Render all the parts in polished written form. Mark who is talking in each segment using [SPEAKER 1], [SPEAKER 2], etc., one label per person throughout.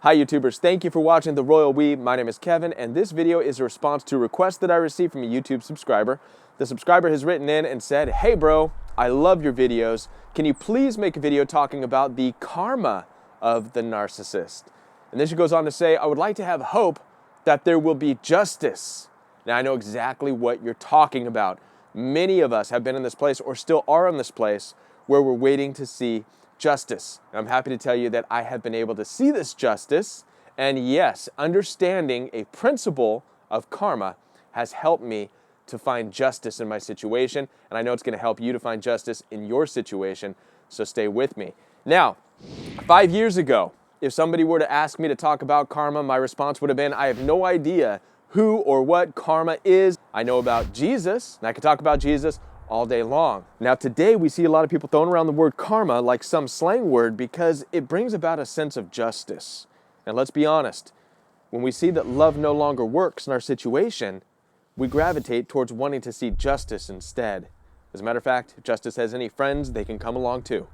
[SPEAKER 1] Hi YouTubers, thank you for watching The Royal We. My name is Kevin, and this video is a response to a request that I received from a YouTube subscriber. The subscriber has written in and said, "Hey bro, I love your videos. Can you please make a video talking about the karma of the narcissist?" And then she goes on to say, "I would like to have hope that there will be justice." Now I know exactly what you're talking about. Many of us have been in this place or still are in this place where we're waiting to see justice. And I'm happy to tell you that I have been able to see this justice, and yes, understanding a principle of karma has helped me to find justice in my situation, and I know it's going to help you to find justice in your situation, so stay with me. Now, 5 years ago, if somebody were to ask me to talk about karma, my response would have been, I have no idea who or what karma is. I know about Jesus, and I could talk about Jesus all day long. Now today we see a lot of people throwing around the word karma like some slang word because it brings about a sense of justice. And let's be honest, when we see that love no longer works in our situation, we gravitate towards wanting to see justice instead. As a matter of fact, if justice has any friends, they can come along too.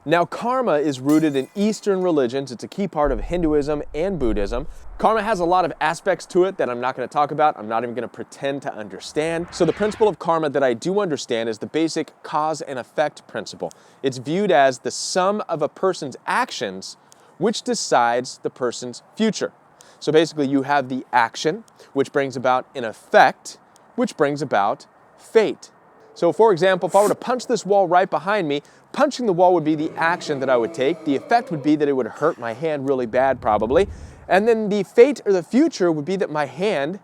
[SPEAKER 1] Now, karma is rooted in Eastern religions. It's a key part of Hinduism and Buddhism. Karma has a lot of aspects to it that I'm not going to talk about. I'm not even going to pretend to understand. So the principle of karma that I do understand is the basic cause and effect principle. It's viewed as the sum of a person's actions, which decides the person's future. So basically, you have the action, which brings about an effect, which brings about fate. So for example, if I were to punch this wall right behind me, punching the wall would be the action that I would take. The effect would be that it would hurt my hand really bad probably. And then the fate or the future would be that my hand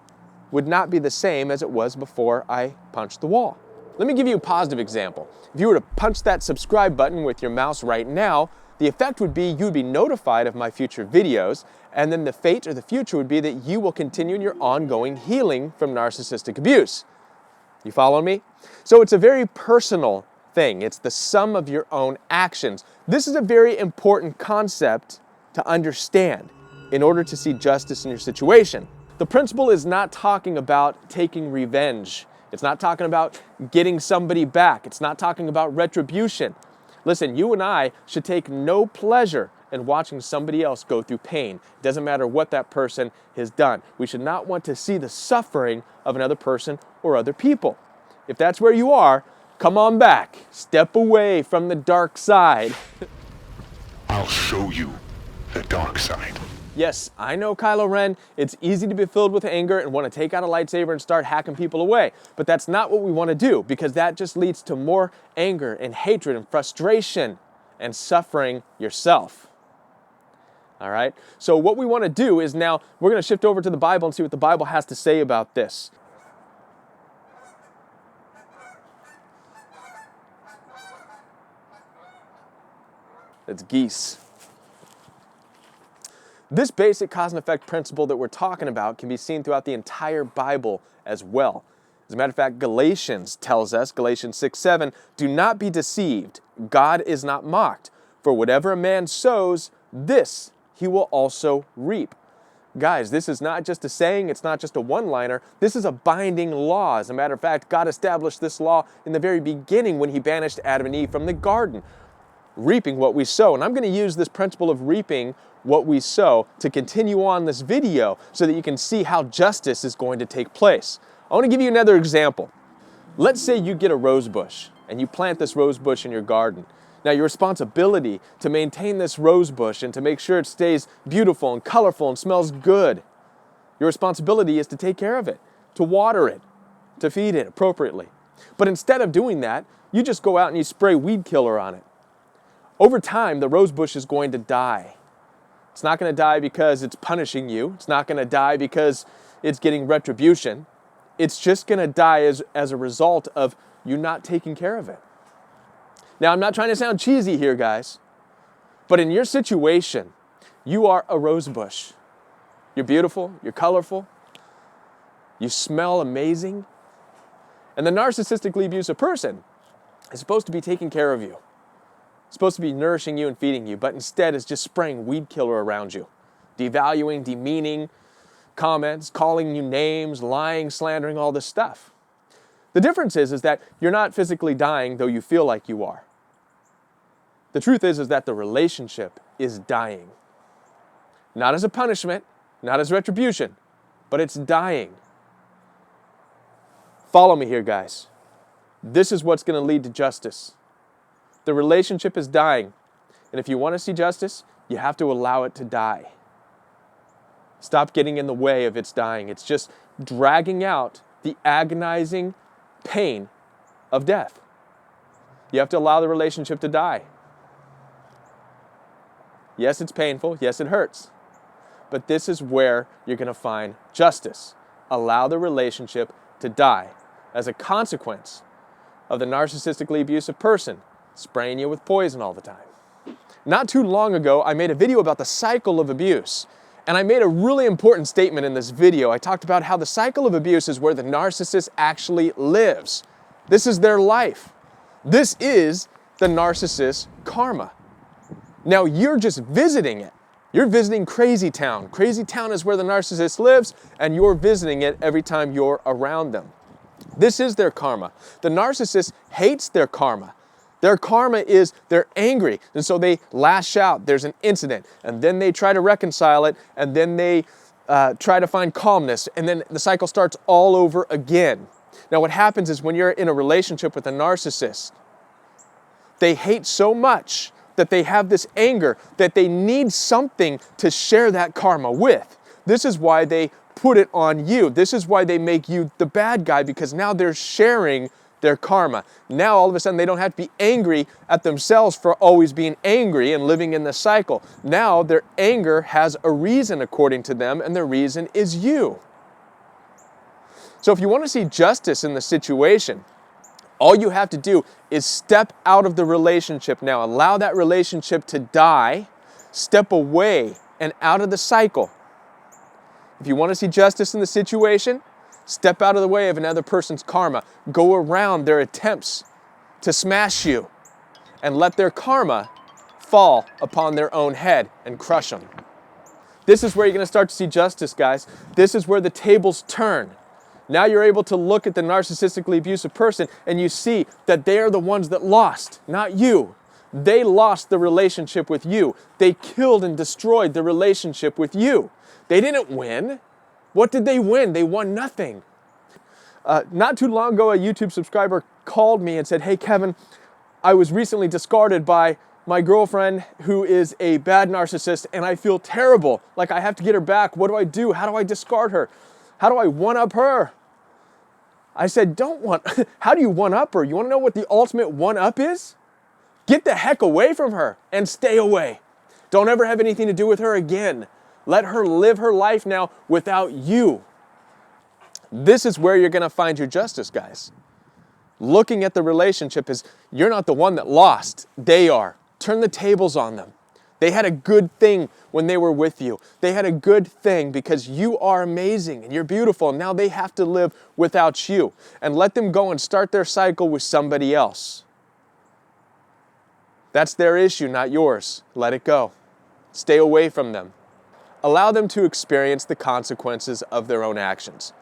[SPEAKER 1] would not be the same as it was before I punched the wall. Let me give you a positive example. If you were to punch that subscribe button with your mouse right now, the effect would be you'd be notified of my future videos, and then the fate or the future would be that you will continue in your ongoing healing from narcissistic abuse. You follow me? So it's a very personal thing. It's the sum of your own actions. This is a very important concept to understand in order to see justice in your situation. The principle is not talking about taking revenge. It's not talking about getting somebody back. It's not talking about retribution. Listen, you and I should take no pleasure in watching somebody else go through pain. It doesn't matter what that person has done. We should not want to see the suffering of another person or other people. If that's where you are, come on back. Step away from the dark side.
[SPEAKER 2] I'll show you the dark side.
[SPEAKER 1] Yes, I know, Kylo Ren, it's easy to be filled with anger and want to take out a lightsaber and start hacking people away. But that's not what we want to do, because that just leads to more anger and hatred and frustration and suffering yourself. All right? So what we want to do is now we're going to shift over to the Bible and see what the Bible has to say about this. It's geese. This basic cause and effect principle that we're talking about can be seen throughout the entire Bible as well. As a matter of fact, Galatians tells us, Galatians 6:7, "Do not be deceived. God is not mocked. For whatever a man sows, this he will also reap." Guys, this is not just a saying, it's not just a one-liner. This is a binding law. As a matter of fact, God established this law in the very beginning when he banished Adam and Eve from the garden. Reaping what we sow. And I'm going to use this principle of reaping what we sow to continue on this video so that you can see how justice is going to take place. I want to give you another example. Let's say you get a rose bush and you plant this rose bush in your garden. Now your responsibility to maintain this rose bush and to make sure it stays beautiful and colorful and smells good, your responsibility is to take care of it, to water it, to feed it appropriately. But instead of doing that, you just go out and you spray weed killer on it. Over time, the rose bush is going to die. It's not going to die because it's punishing you. It's not going to die because it's getting retribution. It's just going to die as a result of you not taking care of it. Now, I'm not trying to sound cheesy here, guys, but in your situation, you are a rose bush. You're beautiful, you're colorful, you smell amazing, and the narcissistically abusive person is supposed to be taking care of you. Supposed to be nourishing you and feeding you, but instead is just spraying weed killer around you, devaluing, demeaning comments, calling you names, lying, slandering, all this stuff. The difference is that you're not physically dying, though you feel like you are. The truth is that the relationship is dying. Not as a punishment, not as retribution, but it's dying. Follow me here, guys. This is what's going to lead to justice. The relationship is dying. And if you want to see justice, you have to allow it to die. Stop getting in the way of its dying. It's just dragging out the agonizing pain of death. You have to allow the relationship to die. Yes, it's painful. Yes, it hurts. But this is where you're going to find justice. Allow the relationship to die as a consequence of the narcissistically abusive person spraying you with poison all the time. Not too long ago, I made a video about the cycle of abuse. And I made a really important statement in this video. I talked about how the cycle of abuse is where the narcissist actually lives. This is their life. This is the narcissist's karma. Now you're just visiting it. You're visiting Crazy Town. Crazy Town is where the narcissist lives, and you're visiting it every time you're around them. This is their karma. The narcissist hates their karma. Their karma is they're angry, and so they lash out. There's an incident, and then they try to reconcile it, and then they try to find calmness, and then the cycle starts all over again. Now what happens is when you're in a relationship with a narcissist, they hate so much that they have this anger that they need something to share that karma with. This is why they put it on you. This is why they make you the bad guy, because now they're sharing their karma. Now all of a sudden they don't have to be angry at themselves for always being angry and living in the cycle. Now their anger has a reason according to them, and the reason is you. So if you want to see justice in the situation, all you have to do is step out of the relationship now. Allow that relationship to die. Step away and out of the cycle. If you want to see justice in the situation, step out of the way of another person's karma. Go around their attempts to smash you and let their karma fall upon their own head and crush them. This is where you're going to start to see justice, guys. This is where the tables turn. Now you're able to look at the narcissistically abusive person and you see that they are the ones that lost, not you. They lost the relationship with you. They killed and destroyed the relationship with you. They didn't win. What did they win? They won nothing. Not too long ago, a YouTube subscriber called me and said, "Hey, Kevin, I was recently discarded by my girlfriend who is a bad narcissist, and I feel terrible. Like I have to get her back. What do I do? How do I discard her? How do I one-up her?" I said, how do you one-up her? You want to know what the ultimate one-up is? Get the heck away from her and stay away. Don't ever have anything to do with her again. Let her live her life now without you. This is where you're going to find your justice, guys. Looking at the relationship as you're not the one that lost. They are. Turn the tables on them. They had a good thing when they were with you. They had a good thing because you are amazing and you're beautiful. And now they have to live without you. And let them go and start their cycle with somebody else. That's their issue, not yours. Let it go. Stay away from them. Allow them to experience the consequences of their own actions.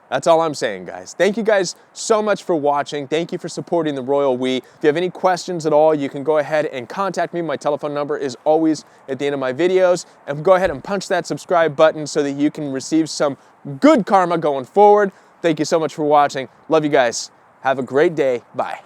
[SPEAKER 1] That's all I'm saying, guys. Thank you guys so much for watching. Thank you for supporting the Royal We. If you have any questions at all, you can go ahead and contact me. My telephone number is always at the end of my videos. And go ahead and punch that subscribe button so that you can receive some good karma going forward. Thank you so much for watching. Love you guys. Have a great day. Bye.